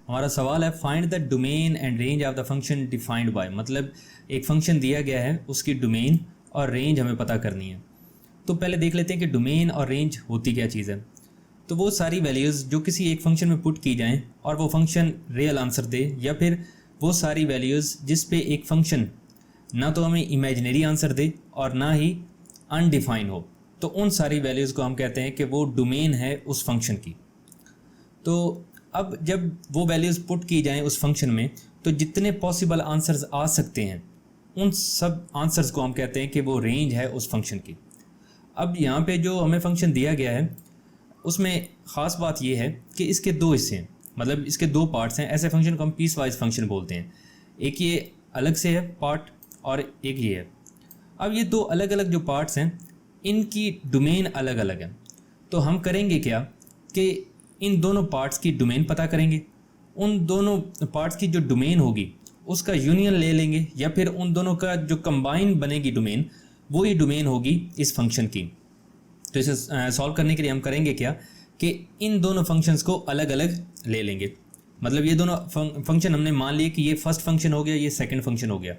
हमारा सवाल है find the domain and range of the function defined by, मतलब एक फंक्शन दिया गया है, उसकी डोमेन और रेंज हमें पता करनी है। तो पहले देख लेते हैं कि डोमेन और रेंज होती क्या चीज़ है। तो वो सारी वैल्यूज़ जो किसी एक फंक्शन में पुट की जाएं और वो फंक्शन रियल आंसर दे, या फिर वो सारी वैल्यूज़ जिस पे एक फंक्शन ना तो हमें इमेजिनरी आंसर दे और ना ही अनडिफाइन हो, तो उन सारी वैल्यूज़ को हम कहते हैं कि वो डोमेन है उस फंक्शन की। तो अब जब वो वैल्यूज़ पुट की जाएं उस फंक्शन में, तो जितने पॉसिबल आंसर्स आ सकते हैं उन सब आंसर्स को हम कहते हैं कि वो रेंज है उस फंक्शन की। अब यहाँ पे जो हमें फंक्शन दिया गया है उसमें ख़ास बात यह है कि इसके दो हिस्से हैं, मतलब इसके दो पार्ट्स हैं। ऐसे फंक्शन को हम पीस वाइज फंक्शन बोलते हैं। एक ये अलग से है पार्ट और एक ये है। अब ये दो अलग अलग जो पार्ट्स हैं इनकी डोमेन अलग अलग है। तो हम करेंगे क्या कि इन दोनों पार्ट्स की डोमेन पता करेंगे, उन दोनों पार्ट्स की जो डोमेन होगी उसका यूनियन ले लेंगे, या फिर उन दोनों का जो कंबाइन बनेगी डोमेन, वो ही डोमेन होगी इस फंक्शन की। तो इसे सॉल्व करने के लिए हम करेंगे क्या कि इन दोनों फंक्शंस को अलग अलग ले लेंगे। मतलब ये दोनों फंक्शन हमने मान लिए कि ये फर्स्ट फंक्शन हो गया, ये सेकंड फंक्शन हो गया,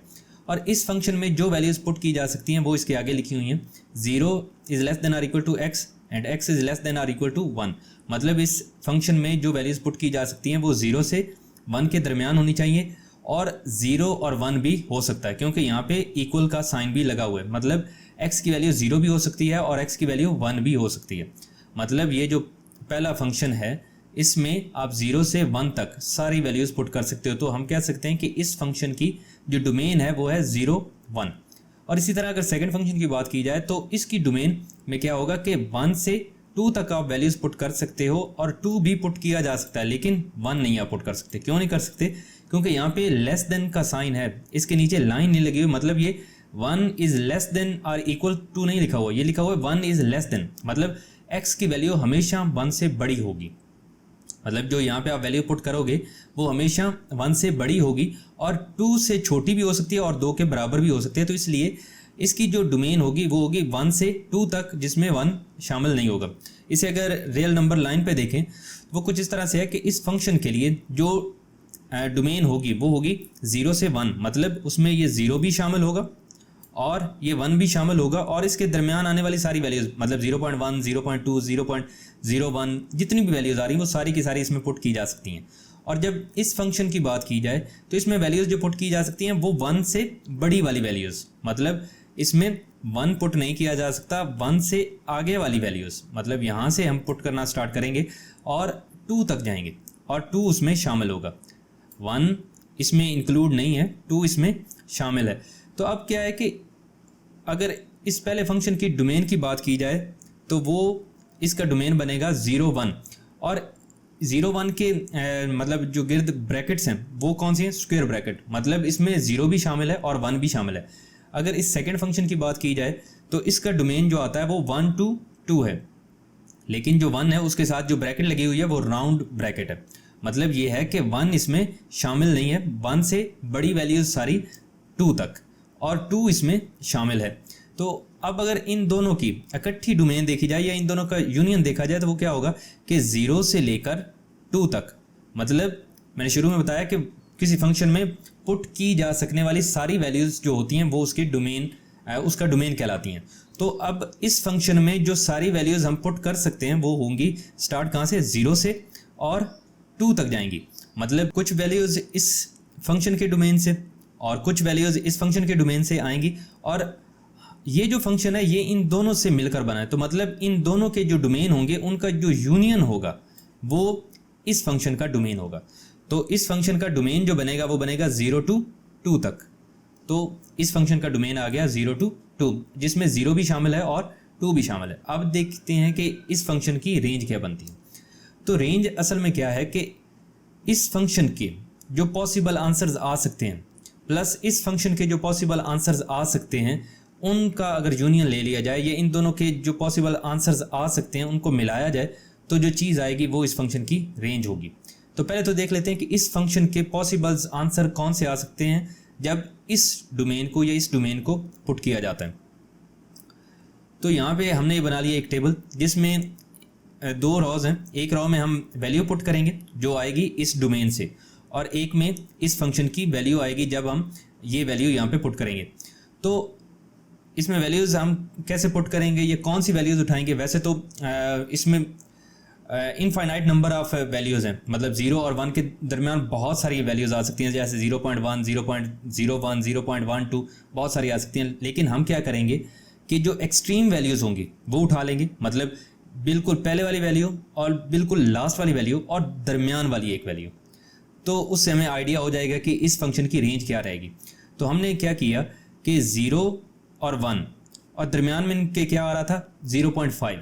और इस फंक्शन में जो वैल्यूज़ पुट की जा सकती हैं वो इसके आगे लिखी हुई हैं। 0 is less than or equal to x and x is less than or equal to 1। मतलब इस फंक्शन में जो वैल्यूज़ पुट की जा सकती हैं वो 0 से 1 के दरमियान होनी चाहिए, और 0 और 1 भी हो सकता है क्योंकि यहाँ पे इक्वल का साइन भी लगा हुआ है। मतलब x की वैल्यू 0 भी हो सकती है और x की वैल्यू 1 भी हो सकती है। मतलब ये जो पहला फंक्शन है इसमें आप 0 से 1 तक सारी वैल्यूज़ पुट कर सकते हो। तो हम कह सकते हैं कि इस फंक्शन की जो डोमेन है वो है 0, 1। और इसी तरह अगर सेकंड फंक्शन की बात की जाए तो इसकी डोमेन में क्या होगा कि 1 से 2 तक आप वैल्यूज़ पुट कर सकते हो, और 2 भी पुट किया जा सकता है, लेकिन 1 नहीं आप पुट कर सकते। क्यों नहीं कर सकते? क्योंकि यहाँ पे लेस देन का साइन है, इसके नीचे लाइन नहीं लगी हुई। मतलब ये 1 इज़ लेस देन और इक्वल टू नहीं लिखा हुआ, ये लिखा हुआ है 1 इज़ लेस देन। मतलब x की वैल्यू हमेशा 1 से बड़ी होगी। मतलब जो यहाँ पे आप वैल्यू पुट करोगे वो हमेशा 1 से बड़ी होगी, और 2 से छोटी भी हो सकती है और 2 के बराबर भी हो सकती है। तो इसलिए इसकी जो डोमेन होगी वो होगी 1 से 2 तक, जिसमें 1 शामिल नहीं होगा। इसे अगर रियल नंबर लाइन पे देखें तो वो कुछ इस तरह से है कि इस फंक्शन के लिए जो डोमेन होगी वो होगी 0 से 1। मतलब उसमें ये 0 भी शामिल होगा और ये 1 भी शामिल होगा, और इसके दरमियान आने वाली सारी वैल्यूज़, मतलब 0.1, 0.2, 0.01 जितनी भी वैल्यूज़ आ रही हैं वो सारी की सारी इसमें पुट की जा सकती हैं। और जब इस फंक्शन की बात की जाए तो इसमें वैल्यूज़ जो पुट की जा सकती हैं वो 1 से बड़ी वाली वैल्यूज़, मतलब इसमें 1 पुट नहीं किया जा सकता, 1 से आगे वाली वैल्यूज़। मतलब यहाँ से हम पुट करना स्टार्ट करेंगे और 2 तक जाएंगे, और 2 उसमें शामिल होगा। 1 इसमें इंक्लूड नहीं है, 2 इसमें शामिल है। तो अब क्या है कि अगर इस पहले फंक्शन की डोमेन की बात की जाए तो वो इसका डोमेन बनेगा 0, 1, और 0, 1 के मतलब जो गिर्द ब्रैकेट्स हैं वो कौन सी हैं? Square bracket. मतलब इसमें 0 भी शामिल है और 1 भी शामिल है। अगर इस सेकंड फंक्शन की बात की जाए तो इसका डोमेन जो आता है वो 1 to 2 है, लेकिन जो 1 है उसके साथ जो ब्रैकेट लगी हुई है वो राउंड ब्रैकेट है। मतलब ये है कि 1 इसमें शामिल नहीं है, 1 से बड़ी वैल्यूज सारी 2 तक, और 2 इसमें शामिल है। तो अब अगर इन दोनों की इकट्ठी डोमेन देखी जाए या इन दोनों का यूनियन देखा जाए तो वो क्या होगा कि 0 से लेकर 2 तक, मतलब मैंने शुरू में बताया कि किसी फंक्शन में पुट की जा सकने वाली सारी वैल्यूज़ जो होती हैं वो उसकी डोमेन, उसका डोमेन कहलाती हैं। तो अब इस फंक्शन में जो सारी वैल्यूज़ हम पुट कर सकते हैं वो होंगी स्टार्ट कहाँ से? 0 से और 2 तक जाएंगी। मतलब कुछ वैल्यूज़ इस फंक्शन के डोमेन से और कुछ वैल्यूज़ इस फंक्शन के डोमेन से आएंगी, और ये जो फंक्शन है ये इन दोनों से मिलकर बना है। तो मतलब इन दोनों के जो डोमेन होंगे उनका जो यूनियन होगा वो इस फंक्शन का डोमेन होगा। तो इस फंक्शन का डोमेन जो बनेगा वो बनेगा 0 to 2 तक। तो इस फंक्शन का डोमेन आ गया 0 to 2, जिसमें 0 भी शामिल है और 2 भी शामिल है। अब देखते हैं कि इस फंक्शन की रेंज क्या बनती है। तो रेंज असल में क्या है कि इस फंक्शन के जो पॉसिबल आंसर्स आ सकते हैं प्लस इस फंक्शन के जो पॉसिबल आंसर्स आ सकते हैं उनका अगर यूनियन ले लिया जाए, या इन दोनों के जो पॉसिबल आंसर्स आ सकते हैं उनको मिलाया जाए, तो जो चीज़ आएगी वो इस फंक्शन की रेंज होगी। तो पहले तो देख लेते हैं कि इस फंक्शन के पॉसिबल्स आंसर कौन से आ सकते हैं जब इस डोमेन को या इस डोमेन को पुट किया जाता है। तो यहाँ पे हमने बना लिया एक टेबल जिसमें दो रॉज हैं, एक रॉ में हम वैल्यू पुट करेंगे जो आएगी इस डोमेन से, और एक में इस फंक्शन की वैल्यू आएगी जब हम ये वैल्यू यहाँ पे पुट करेंगे। तो इसमें वैल्यूज़ हम कैसे पुट करेंगे, ये कौन सी वैल्यूज़ उठाएंगे? वैसे तो इसमें इनफाइनाइट नंबर ऑफ वैल्यूज़ हैं, मतलब 0 और 1 के दरमियान बहुत सारी वैल्यूज़ आ सकती हैं, जैसे 0.1, 0.01, 0.12 बहुत सारी आ सकती हैं। लेकिन हम क्या करेंगे कि जो एक्सट्रीम वैल्यूज़ होंगी वो उठा लेंगे, मतलब बिल्कुल पहले वाली वैल्यू और बिल्कुल लास्ट वाली वैल्यू और दरमियान वाली एक वैल्यू। तो उससे हमें आइडिया हो जाएगा कि इस फंक्शन की रेंज क्या रहेगी। तो हमने क्या किया कि 0 और 1 और दरमियान में इनके क्या आ रहा था 0.5,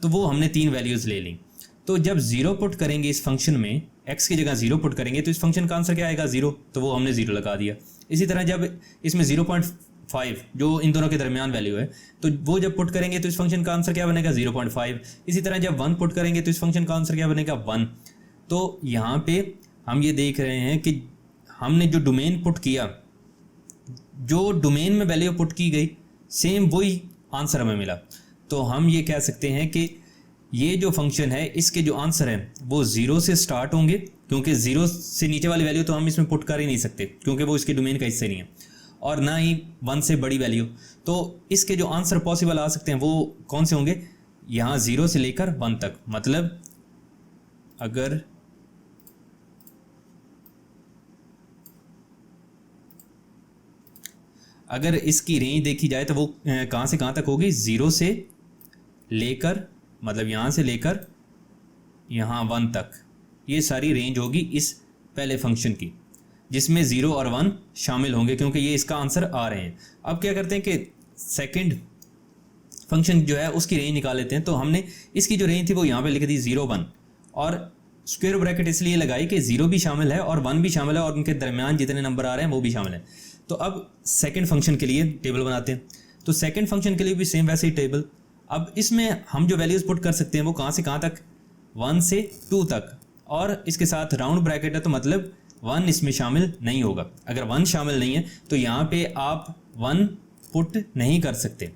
तो वो हमने 3 वैल्यूज़ ले ली। तो जब 0 पुट करेंगे इस फंक्शन में, x की जगह 0 पुट करेंगे तो इस फंक्शन का आंसर क्या आएगा 0, तो वो हमने 0 लगा दिया। इसी तरह जब इसमें 0.5 जो इन दोनों के दरमियान वैल्यू है, तो वो जब पुट करेंगे तो इस फंक्शन का आंसर क्या बनेगा 0.5। इसी तरह जब 1 पुट करेंगे तो इस फंक्शन का आंसर क्या बनेगा 1। तो यहाँ पे हम ये देख रहे हैं कि हमने जो डोमेन पुट किया, जो डोमेन में वैल्यू पुट की गई सेम वही आंसर हमें मिला। तो हम ये कह सकते हैं कि ये जो फंक्शन है इसके जो आंसर है वो 0 से स्टार्ट होंगे, क्योंकि 0 से नीचे वाली वैल्यू तो हम इसमें पुट कर ही नहीं सकते क्योंकि वो इसके डोमेन का हिस्सा नहीं है, और ना ही 1 से बड़ी वैल्यू। तो इसके जो आंसर पॉसिबल आ सकते हैं वो कौन से होंगे, यहाँ 0 से लेकर 1 तक। मतलब अगर इसकी रेंज देखी जाए तो वो कहाँ से कहाँ तक होगी, 0 से लेकर, मतलब यहाँ से लेकर यहाँ 1 तक, ये सारी रेंज होगी इस पहले फंक्शन की, जिसमें 0 और 1 शामिल होंगे क्योंकि ये इसका आंसर आ रहे हैं। अब क्या करते हैं कि सेकंड फंक्शन जो है उसकी रेंज निकाल लेते हैं। तो हमने इसकी जो रेंज थी वो यहाँ पे लिख दी 0, 1, और स्क्वायर ब्रैकेट इसलिए लगाई कि 0 भी शामिल है और 1 भी शामिल है और उनके दरमियान जितने नंबर आ रहे हैं वो भी शामिल है। तो अब सेकंड फंक्शन के लिए टेबल बनाते हैं। तो सेकंड फंक्शन के लिए भी सेम वैसे ही टेबल। अब इसमें हम जो वैल्यूज़ पुट कर सकते हैं वो कहाँ से कहाँ तक, 1 से 2 तक, और इसके साथ राउंड ब्रैकेट है तो मतलब 1 इसमें शामिल नहीं होगा। अगर 1 शामिल नहीं है तो यहाँ पे आप 1 पुट नहीं कर सकते।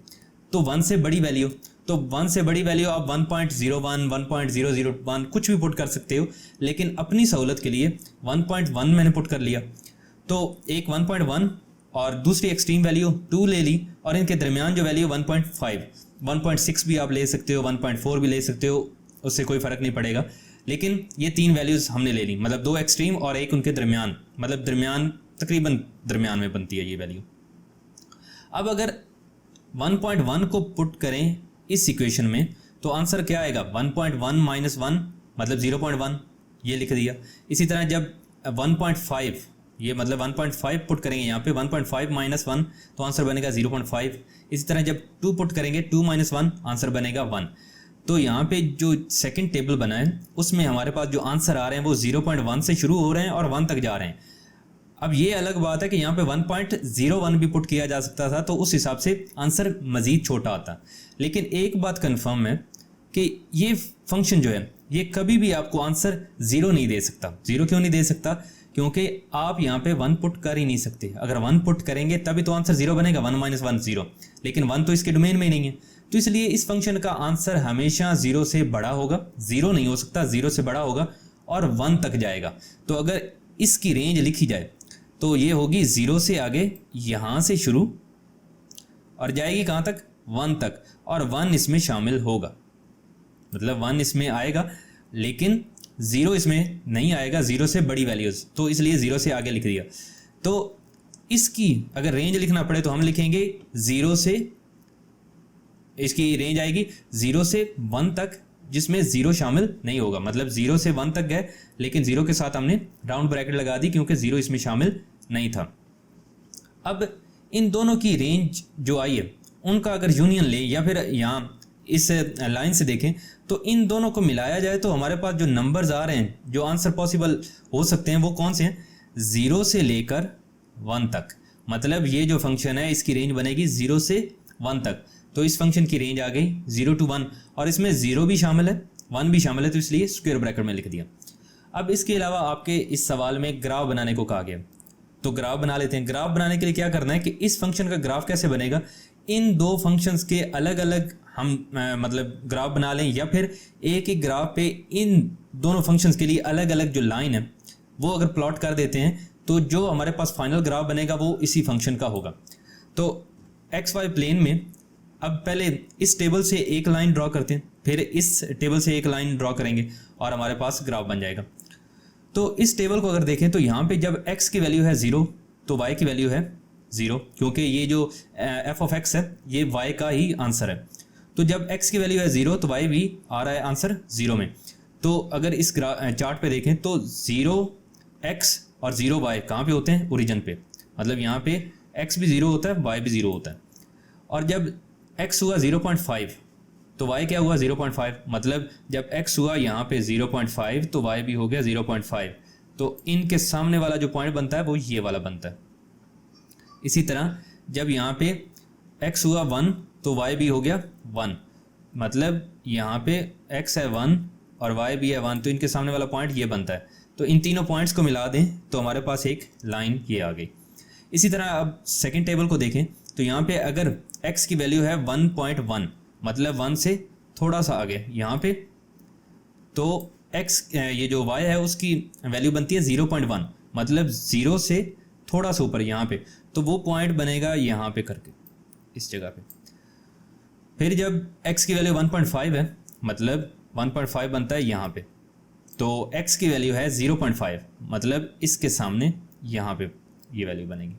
तो 1 से बड़ी वैल्यू, तो 1 से बड़ी वैल्यू आप 1.01, 1.001 कुछ भी पुट कर सकते हो, लेकिन अपनी सहूलत के लिए 1.1 मैंने पुट कर लिया। तो एक 1.1 और दूसरी एक्सट्रीम वैल्यू 2 ले ली, और इनके दरमियान जो वैल्यू 1.5, 1.6 भी आप ले सकते हो, 1.4 भी ले सकते हो, उससे कोई फ़र्क नहीं पड़ेगा। लेकिन ये 3 वैल्यूज़ हमने ले ली, मतलब 2 एक्सट्रीम और एक उनके दरमियान, मतलब दरमियान तकरीबन दरमियान में बनती है ये वैल्यू। अब अगर 1.1 को पुट करें इस इक्वेशन में तो आंसर क्या आएगा, 1.1 माइनस 1 मतलब 0.1, ये लिख दिया। इसी तरह जब 1.5, ये मतलब 1.5 पुट करेंगे यहाँ पे, 1.5 माइनस 1 तो आंसर बनेगा 0.5। इसी तरह जब 2 पुट करेंगे 2 माइनस 1 आंसर बनेगा 1। तो यहाँ पे जो सेकंड टेबल बना है उसमें हमारे पास जो आंसर आ रहे हैं वो 0.1 से शुरू हो रहे हैं और 1 तक जा रहे हैं। अब ये अलग बात है कि यहाँ पे 1.01 भी पुट किया जा सकता था तो उस हिसाब से आंसर मज़ीद छोटा आता। लेकिन एक बात कंफर्म है कि ये फंक्शन जो है ये कभी भी आपको आंसर 0 नहीं दे सकता। 0 क्यों नहीं दे सकता, क्योंकि आप यहाँ पे 1 पुट कर ही नहीं सकते। अगर 1 पुट करेंगे तभी तो आंसर 0 बनेगा, 1 माइनस 1 0, लेकिन 1 तो इसके डोमेन में ही नहीं है। तो इसलिए इस फंक्शन का आंसर हमेशा 0 से बड़ा होगा, 0 नहीं हो सकता, 0 से बड़ा होगा और 1 तक जाएगा। तो अगर इसकी रेंज लिखी जाए तो ये होगी 0 से आगे यहाँ से शुरू और जाएगी कहाँ तक, 1 तक, और 1 इसमें शामिल होगा, मतलब 1 इसमें आएगा लेकिन 0 इसमें नहीं आएगा, 0 से बड़ी वैल्यूज़, तो इसलिए 0 से आगे लिख दिया। तो इसकी अगर रेंज लिखना पड़े तो हम लिखेंगे 0 से, इसकी रेंज आएगी 0 से 1 तक जिसमें 0 शामिल नहीं होगा, मतलब 0 से 1 तक गए लेकिन 0 के साथ हमने राउंड ब्रैकेट लगा दी क्योंकि 0 इसमें शामिल नहीं था। अब इन दोनों की रेंज जो आई है उनका अगर यूनियन लें या फिर यहाँ इस लाइन से देखें तो इन दोनों को मिलाया जाए तो हमारे पास जो नंबर्स आ रहे हैं, जो आंसर पॉसिबल हो सकते हैं वो कौन से हैं, 0 से लेकर 1 तक। मतलब ये जो फंक्शन है इसकी रेंज बनेगी 0 से 1 तक। तो इस फंक्शन की रेंज आ गई 0 to 1 और इसमें 0 भी शामिल है, 1 भी शामिल है, तो इसलिए स्क्वायर ब्रैकेट में लिख दिया। अब इसके अलावा आपके इस सवाल में ग्राफ बनाने को कहा गया, तो ग्राफ बना लेते हैं। ग्राफ बनाने के लिए क्या करना है कि इस फंक्शन का ग्राफ कैसे बनेगा, इन दो फंक्शंस के अलग अलग हम मतलब ग्राफ बना लें, या फिर एक ही ग्राफ पे इन दोनों फंक्शंस के लिए अलग अलग जो लाइन है वो अगर प्लॉट कर देते हैं तो जो हमारे पास फाइनल ग्राफ बनेगा वो इसी फंक्शन का होगा। तो एक्स वाई प्लेन में अब पहले इस टेबल से एक लाइन ड्रॉ करते हैं, फिर इस टेबल से एक लाइन ड्रॉ करेंगे और हमारे पास ग्राफ बन जाएगा। तो इस टेबल को अगर देखें तो यहाँ पे जब x की वैल्यू है 0 तो y की वैल्यू है 0, क्योंकि ये जो f ऑफ x है ये y का ही आंसर है। तो जब x की वैल्यू है 0 तो y भी आ रहा है आंसर 0 में। तो अगर इस चार्ट पे देखें तो 0x और 0y कहाँ पे होते हैं? ओरिजिन पे, मतलब यहाँ पे x भी 0 होता है, y भी 0 होता है। और जब x हुआ 0.5 तो y क्या हुआ 0.5, मतलब जब x हुआ यहाँ पे 0.5 तो y भी हो गया 0.5। तो इनके सामने वाला जो पॉइंट बनता है वो ये वाला बनता है। इसी तरह जब यहाँ पे x हुआ 1 तो y भी हो गया 1, मतलब यहाँ पे x है 1 और y भी है 1, तो इनके सामने वाला पॉइंट ये बनता है। तो इन तीनों पॉइंट्स को मिला दें तो हमारे पास एक लाइन ये आ गई। इसी तरह अब सेकेंड टेबल को देखें तो यहाँ पे अगर x की वैल्यू है 1.1, मतलब 1 से थोड़ा सा आगे यहाँ पे, तो x ये जो y है उसकी वैल्यू बनती है 0.1, मतलब 0 से थोड़ा सा ऊपर यहाँ पे, तो वो पॉइंट बनेगा यहाँ पे करके इस जगह पे। फिर जब x की वैल्यू 1.5 है, मतलब 1.5 बनता है यहाँ पे, तो x की वैल्यू है 0.5, मतलब इसके सामने यहाँ पे ये वैल्यू बनेगी।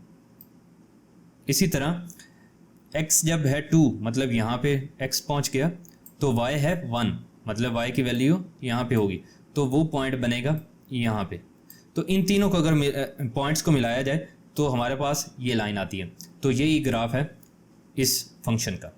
इसी तरह x जब है 2, मतलब यहाँ पे x पहुँच गया, तो y है 1, मतलब y की वैल्यू यहाँ पे होगी, तो वो पॉइंट बनेगा यहाँ पे। तो इन तीनों को अगर पॉइंट्स को मिलाया जाए तो हमारे पास ये लाइन आती है। तो यही ग्राफ है इस फंक्शन का।